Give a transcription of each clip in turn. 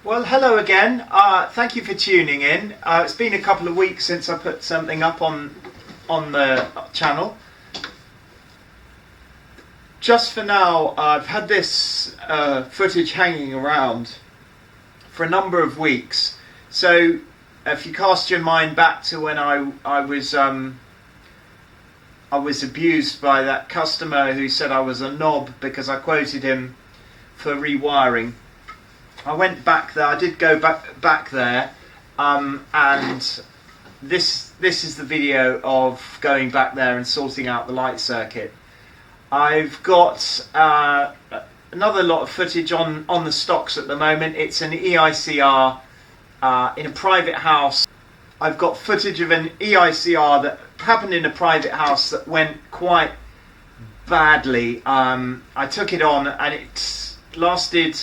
Well, hello again. Thank you for tuning in. It's been a couple of weeks since I put something up on the channel. Just for now, I've had this footage hanging around for a number of weeks. So, if you cast your mind back to when I was abused by that customer who said I was a knob because I quoted him for rewiring. I went back there. I did go back there, and this is the video of going back there and sorting out the light circuit. I've got another lot of footage on the stocks at the moment. It's an EICR in a private house. I've got footage of an EICR that happened in a private house that went quite badly. I took it on and it lasted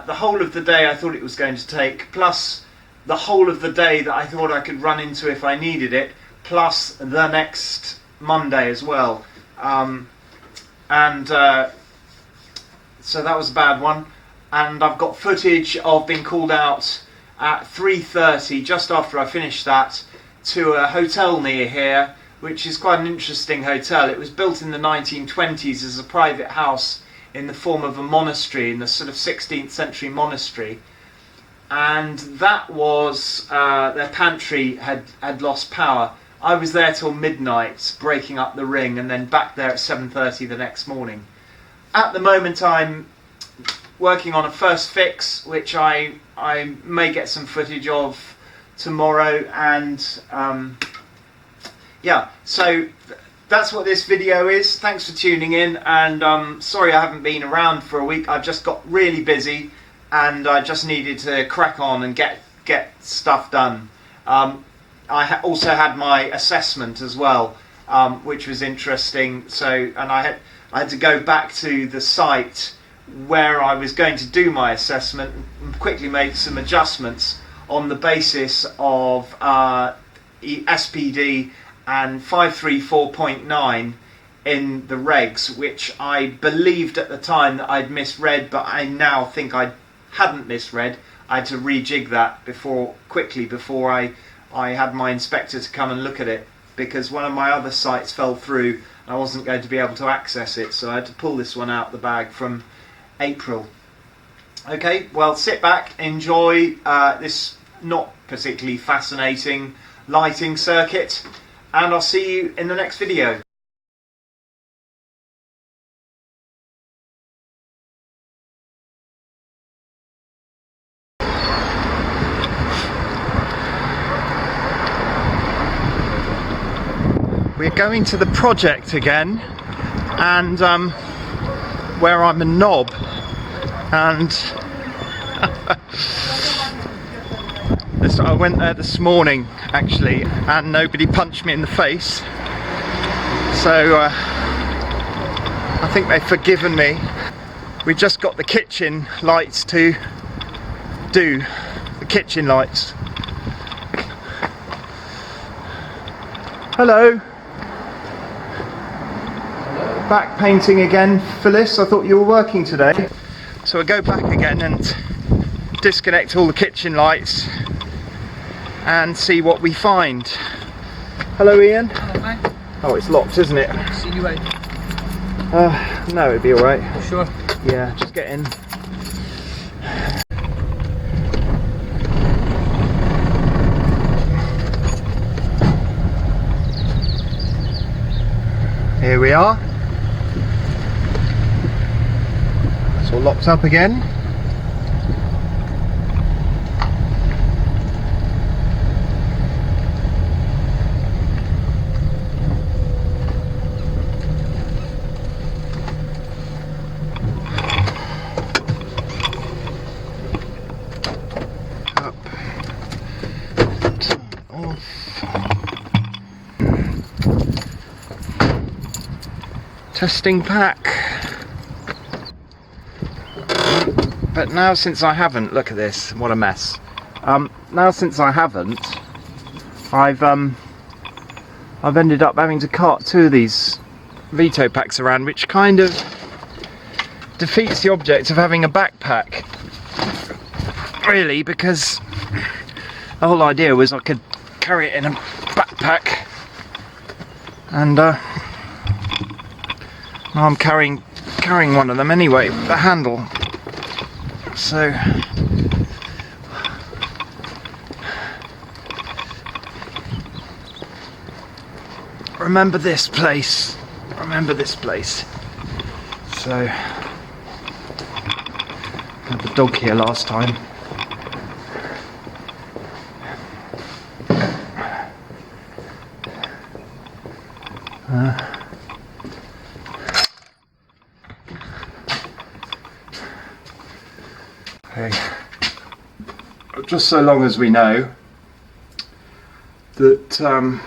the whole of the day I thought it was going to take, plus the whole of the day that I thought I could run into if I needed it, plus the next Monday as well. So that was a bad one. And I've got footage of being called out at 3:30, just after I finished that, to a hotel near here, which is quite an interesting hotel. It was built in the 1920s as a private house in the form of a monastery, in the sort of 16th century monastery, and that was their pantry had lost power. I was there till midnight breaking up the ring, and then back there at 7:30 the next morning. At the moment I'm working on a first fix, which I may get some footage of tomorrow, and yeah, so that's what this video is. Thanks for tuning in, and sorry I haven't been around for a week. I've just got really busy and I just needed to crack on and get stuff done. I also had my assessment as well, which was interesting. So, and I had to go back to the site where I was going to do my assessment and quickly make some adjustments on the basis of SPD and 534.9 in the regs, which I believed at the time that I'd misread, but I now think I hadn't misread. I had to rejig that quickly before I had my inspector to come and look at it, because one of my other sites fell through and I wasn't going to be able to access it, so I had to pull this one out the bag from April. Okay, well, sit back, enjoy this not particularly fascinating lighting circuit, and I'll see you in the next video. We're going to the project again, and where I'm a knob, and I went there this morning actually, and nobody punched me in the face, so I think they've forgiven me. We just got the kitchen lights to do the kitchen lights. Hello. Back painting again, Phyllis. I thought you were working today. So we'll go back again and disconnect all the kitchen lights and see what we find. Hello, Ian. Hello, mate. Oh, it's locked, isn't it? See you later. No, it'd be alright. Sure. Yeah, just get in. Here we are. It's all locked up again. Up. Turn off. Testing pack. But now, since I haven't, look at this, what a mess. Now since I haven't, I've ended up having to cart two of these veto packs around, which kind of defeats the object of having a backpack. really, because the whole idea was I could carry it in a backpack, and now I'm carrying one of them anyway, the handle. So remember this place. So had the dog here last time. Okay. Just so long as we know that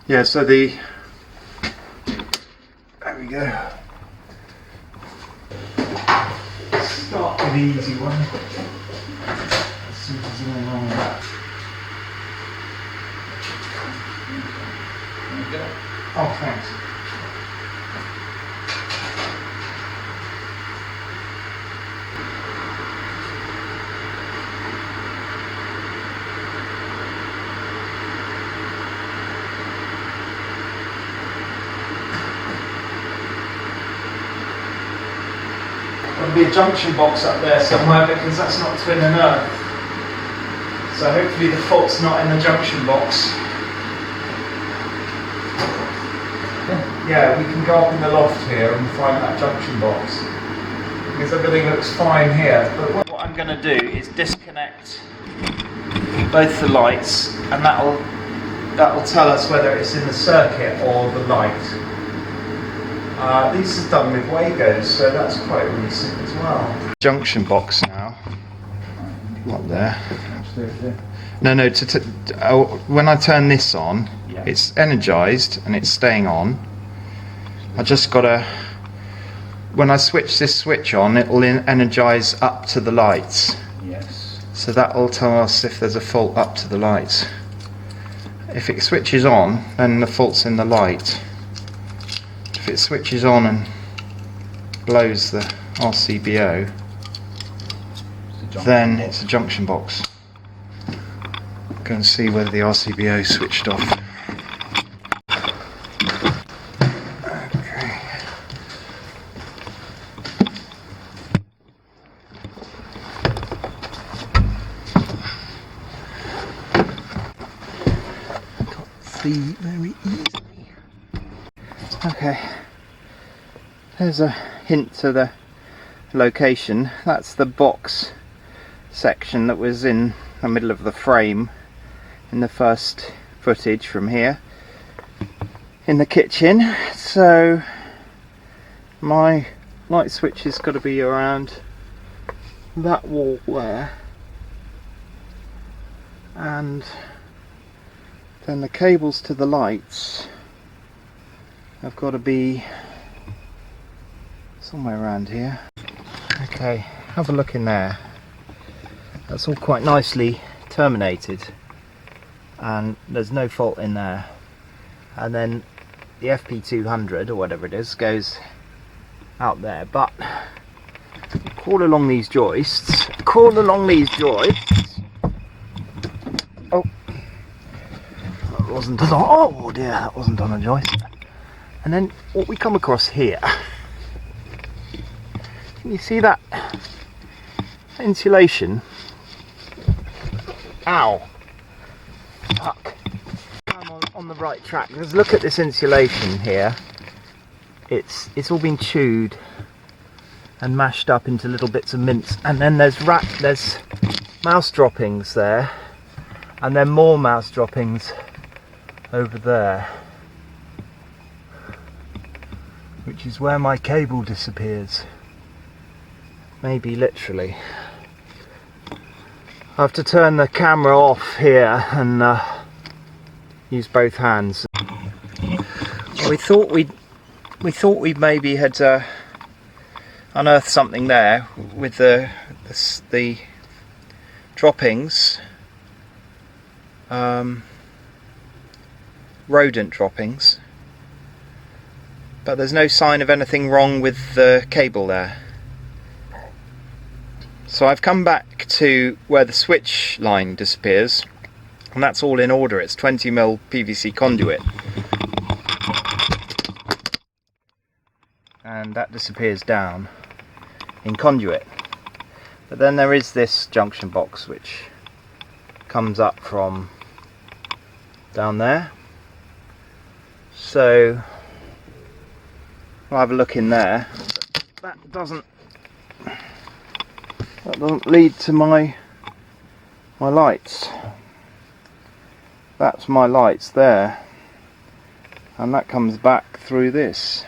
yeah, so there we go. Start with the easy one. Let's see if there's anything wrong with that. There we go. Oh, thanks. There'll be a junction box up there somewhere, because that's not twin and earth. So hopefully the fault's not in the junction box. Yeah, we can go up in the loft here and find that junction box, because everything looks fine here. But what I'm going to do is disconnect both the lights, and that'll tell us whether it's in the circuit or the light. These are done with Wagos, so that's quite recent as well. Junction box now. What there? Absolutely. No. When I turn this on, yeah, it's energised and it's staying on. I just gotta. When I switch this switch on, it will energise up to the lights. Yes. So that will tell us if there's a fault up to the lights. If it switches on, then the fault's in the light. If it switches on and blows the RCBO, then it's a junction box. Go and see whether the RCBO switched off. Okay. Can't see very easily. Okay, there's a hint to the location. That's the box section that was in the middle of the frame in the first footage from here in the kitchen. So my light switch has got to be around that wall there, and then the cables to the lights have got to be somewhere around here. Okay, have a look in there. That's all quite nicely terminated, and there's no fault in there. And then the FP200 or whatever it is goes out there, but crawl along these joists. Oh, that wasn't on. Oh dear, that wasn't on a joist. And then what we come across here, can you see that insulation? Ow! Fuck! I'm on the right track. Let's look at this insulation here. It's all been chewed and mashed up into little bits of mince, and then there's mouse droppings there, and then more mouse droppings over there, which is where my cable disappears. Maybe literally. I have to turn the camera off here and use both hands. We thought we maybe had unearthed something there with the droppings, rodent droppings. But there's no sign of anything wrong with the cable there. So I've come back to where the switch line disappears, and that's all in order. It's 20mm PVC conduit, and that disappears down in conduit. But then there is this junction box which comes up from down there, so I'll have a look in there. That doesn't lead to my lights. That's my lights there, and that comes back through this,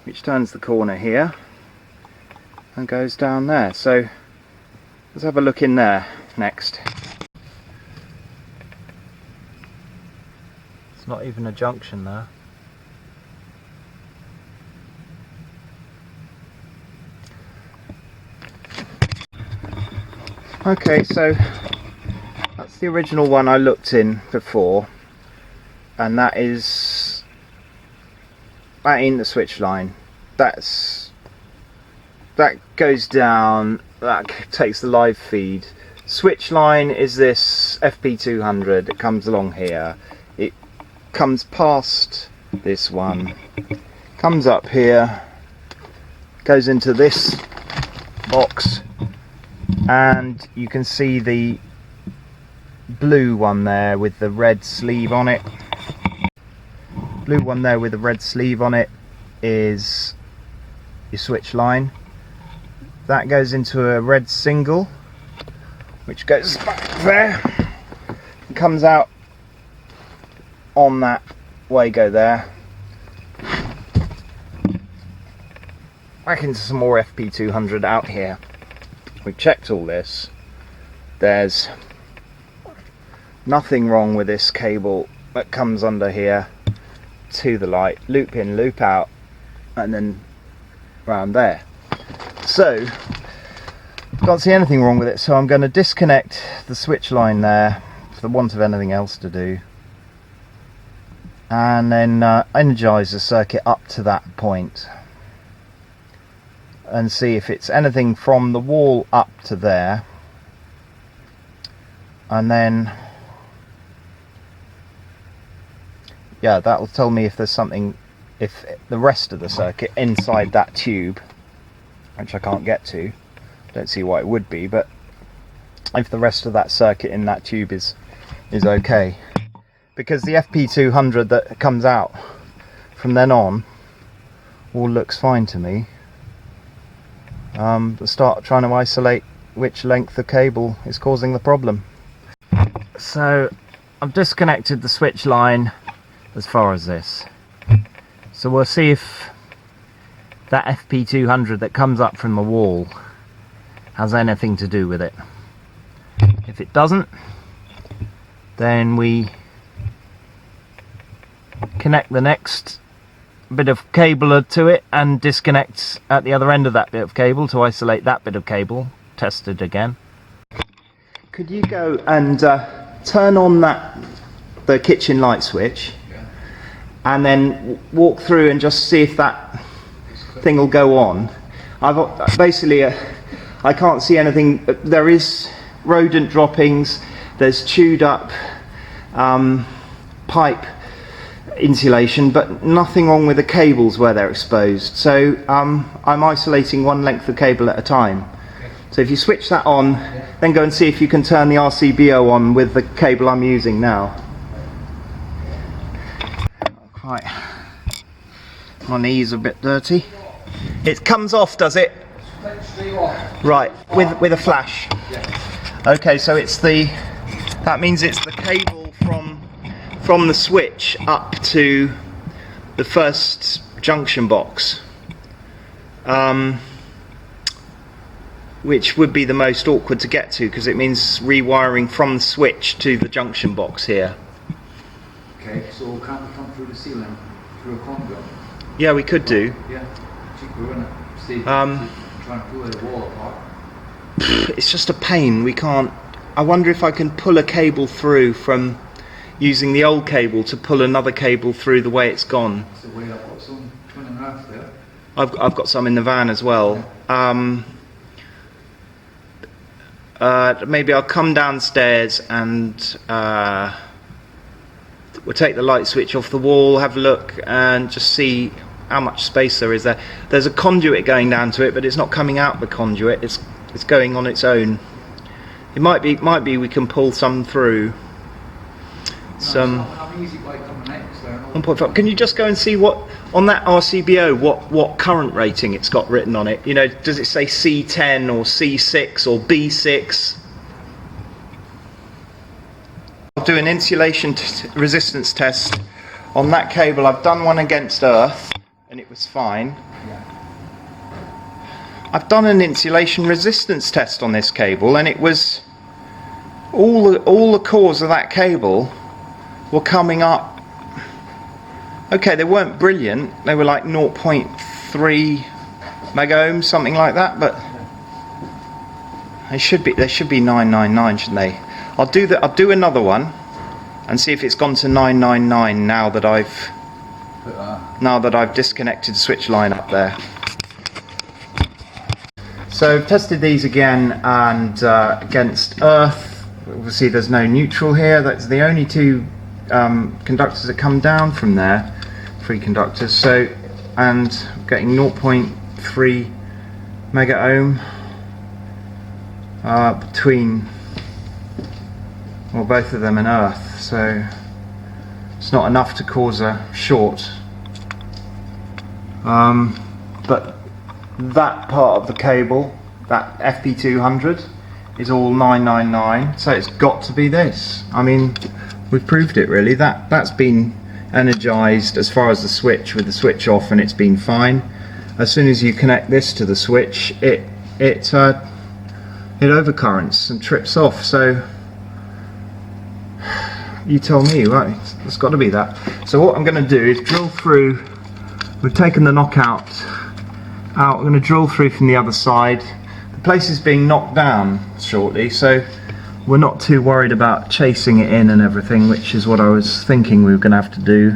which turns the corner here and goes down there. So let's have a look in there next. It's not even a junction there. Okay, so that's the original one I looked in before, and that ain't the switch line. That goes down, that takes the live feed. Switch line is this FP200. It comes along here, it comes past this one, comes up here, goes into this box, and you can see the blue one there with the red sleeve on it. Blue one there with the red sleeve on it is your switch line. That goes into a red single, which goes back there and comes out on that Wago there, back into some more FP200 out here. We've checked all this. There's nothing wrong with this cable that comes under here to the light. Loop in, loop out, and then round there. So can't see anything wrong with it, so I'm going to disconnect the switch line there for the want of anything else to do, and then energize the circuit up to that point and see if it's anything from the wall up to there, and then yeah, that will tell me if there's something, if the rest of the circuit inside that tube, which I can't get to, don't see why it would be, but if the rest of that circuit in that tube is okay, because the FP200 that comes out from then on all looks fine to me. But start trying to isolate which length of cable is causing the problem. So I've disconnected the switch line as far as this, so we'll see if that FP200 that comes up from the wall has anything to do with it. If it doesn't, then we connect the next bit of cable to it and disconnect at the other end of that bit of cable to isolate that bit of cable. Test it again. Could you go and turn on the kitchen light switch, and then walk through and just see if that thing will go on? I've basically I can't see anything. There is rodent droppings, there's chewed up pipe insulation, but nothing wrong with the cables where they're exposed. So I'm isolating one length of cable at a time. So if you switch that on, then go and see if you can turn the RCBO on with the cable I'm using now. Right, my knee's a bit dirty. It comes off, does it? Right, with a flash. Okay, so it's that means it's the cable from the switch up to the first junction box, which would be the most awkward to get to, because it means rewiring from the switch to the junction box here. Okay, so can't we come through the ceiling through a conduit? Yeah, we could do. Yeah, cheaper, isn't it? See, try and pull the wall apart. It's just a pain. We can't. I wonder if I can pull a cable through from using the old cable to pull another cable through the way it's gone. That's the way I've got some 2.5 there. I've got some in the van as well. maybe I'll come downstairs and we'll take the light switch off the wall, have a look and just see how much space there is there. There's a conduit going down to it, but it's not coming out the conduit, it's going on its own. It might be we can pull some through. Some 1.5. Can you just go and see what on that RCBO what current rating it's got written on it? You know, does it say C10 or C6 or B6? I'll do an insulation resistance test on that cable. I've done one against earth and it was fine. I've done an insulation resistance test on this cable and it was all the cores of that cable were coming up. Okay, they weren't brilliant, they were like 0.3 mega ohms, something like that, but they should be 999, shouldn't they? I'll do another one and see if it's gone to 999 now that I've disconnected the switch line up there. So I've tested these again and against earth. Obviously there's no neutral here, that's the only two conductors that come down from there, 3 conductors, so, and getting 0.3 mega ohm between, well, both of them and earth, so it's not enough to cause a short. But that part of the cable, that FP200, is all 999, so it's got to be this. I mean, we've proved it really. That's been energized as far as the switch with the switch off, and it's been fine. As soon as you connect this to the switch, it overcurrents and trips off. So you tell me, right? It's got to be that. So what I'm going to do is drill through. We've taken the knockout out. I'm going to drill through from the other side. The place is being knocked down shortly, so we're not too worried about chasing it in and everything, which is what I was thinking we were going to have to do.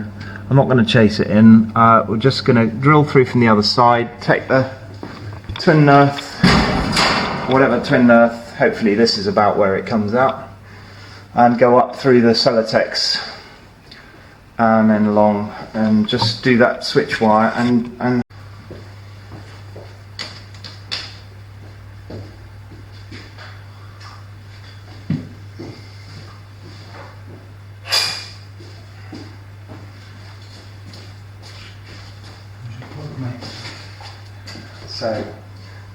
I'm not going to chase it in. We're just going to drill through from the other side, take the twin earth, whatever twin earth, hopefully this is about where it comes out, and go up through the Celotex and then along and just do that switch wire and so,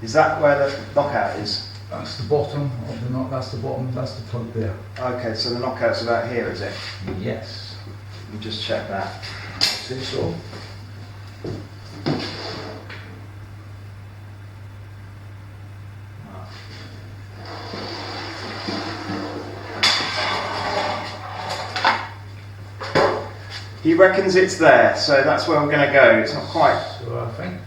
is that where the knockout is? That's the bottom of the knock. That's the bottom. That's the plug there. Okay, so the knockout's about here, is it? Yes. Let me just check that. I see so. He reckons it's there, so that's where we're going to go. It's not quite. So I think.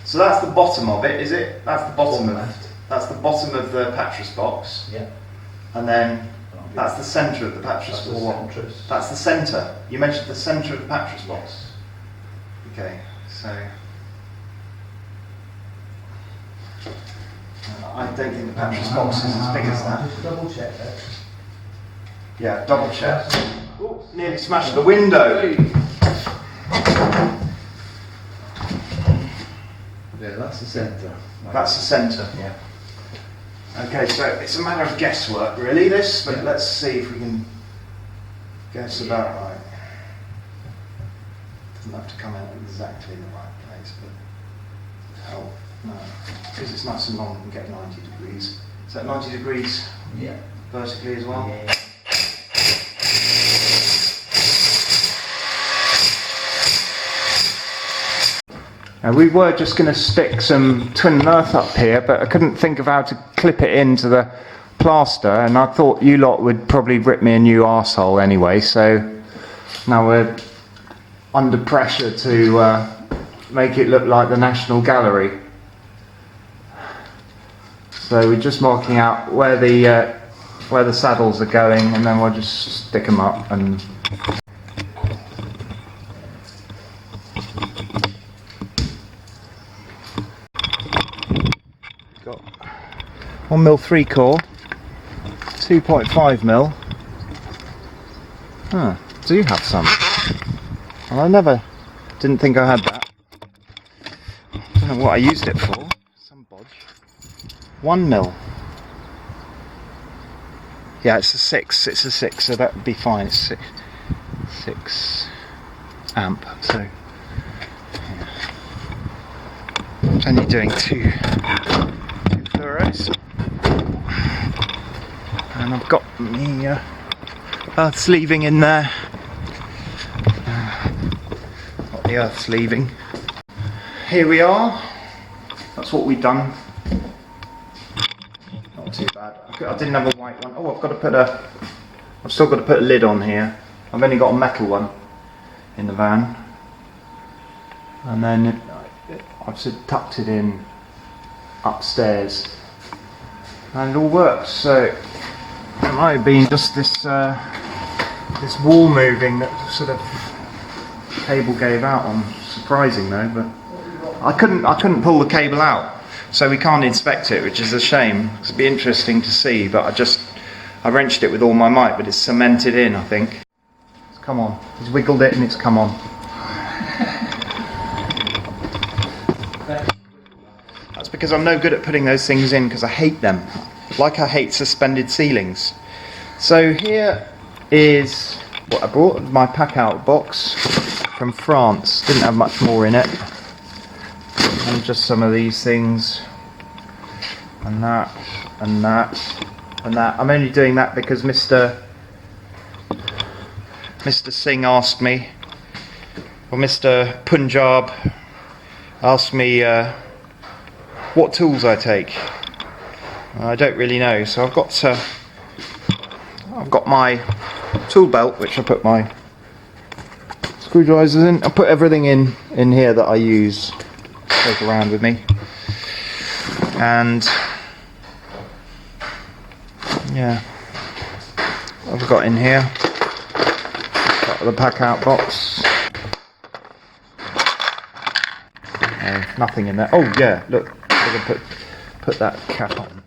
So that's the bottom of it, is it? That's the bottom of left. That's the bottom of the Patras box. Yeah. And then that's the centre of the Patras box. That's the centre. You mentioned the centre of the Patras box. Okay, so I don't think the Patras box is as big as that. Just double check that. Yeah, double check. Ooh, nearly smashed the window. Yeah, that's the centre. That's the centre. Yeah. Okay, so it's a matter of guesswork really this, but let's see if we can guess about right. Doesn't have to come out exactly in the right place, but help. No, because it's nice and long, we can get 90 degrees. Is that 90 degrees vertically as well? Yeah. We were just going to stick some twin earth up here, but I couldn't think of how to clip it into the plaster, and I thought you lot would probably rip me a new arsehole anyway, so now we're under pressure to make it look like the National Gallery. So we're just marking out where the saddles are going, and then we'll just stick them up and 1 mil 3 core, 2.5 mil. Huh, do have some. Well, didn't think I had that. Don't know what I used it for. Some bodge. 1 mil. Yeah, it's a 6. It's a 6, so that would be fine. It's 6 amp. So yeah. It's only doing 2 fluoros. And I've got the earth sleeving in there. Got the earth sleeving. Here we are. That's what we've done. Not too bad. I didn't have a white one. Oh, I've still got to put a lid on here. I've only got a metal one in the van. And then I've sort of tucked it in upstairs. And it all works. So it might have been just this wall moving that sort of cable gave out on. Surprising though, but I couldn't pull the cable out, so we can't inspect it, which is a shame. It'd be interesting to see, but I wrenched it with all my might, but it's cemented in, I think. It's come on. He's wiggled it and it's come on. That's because I'm no good at putting those things in, because I hate them. Like I hate suspended ceilings. So here is what I brought, my pack out box from France. Didn't have much more in it. And just some of these things. And that, and that, and that. I'm only doing that because Mr. Singh asked me, or Mr. Punjab asked me what tools I take. I don't really know, so I've got my tool belt, which I put my screwdrivers in. I put everything in here that I use, take around with me, and yeah, I've got in here. Got the pack out box. Nothing in there. Oh yeah, look, I'm gonna put that cap on.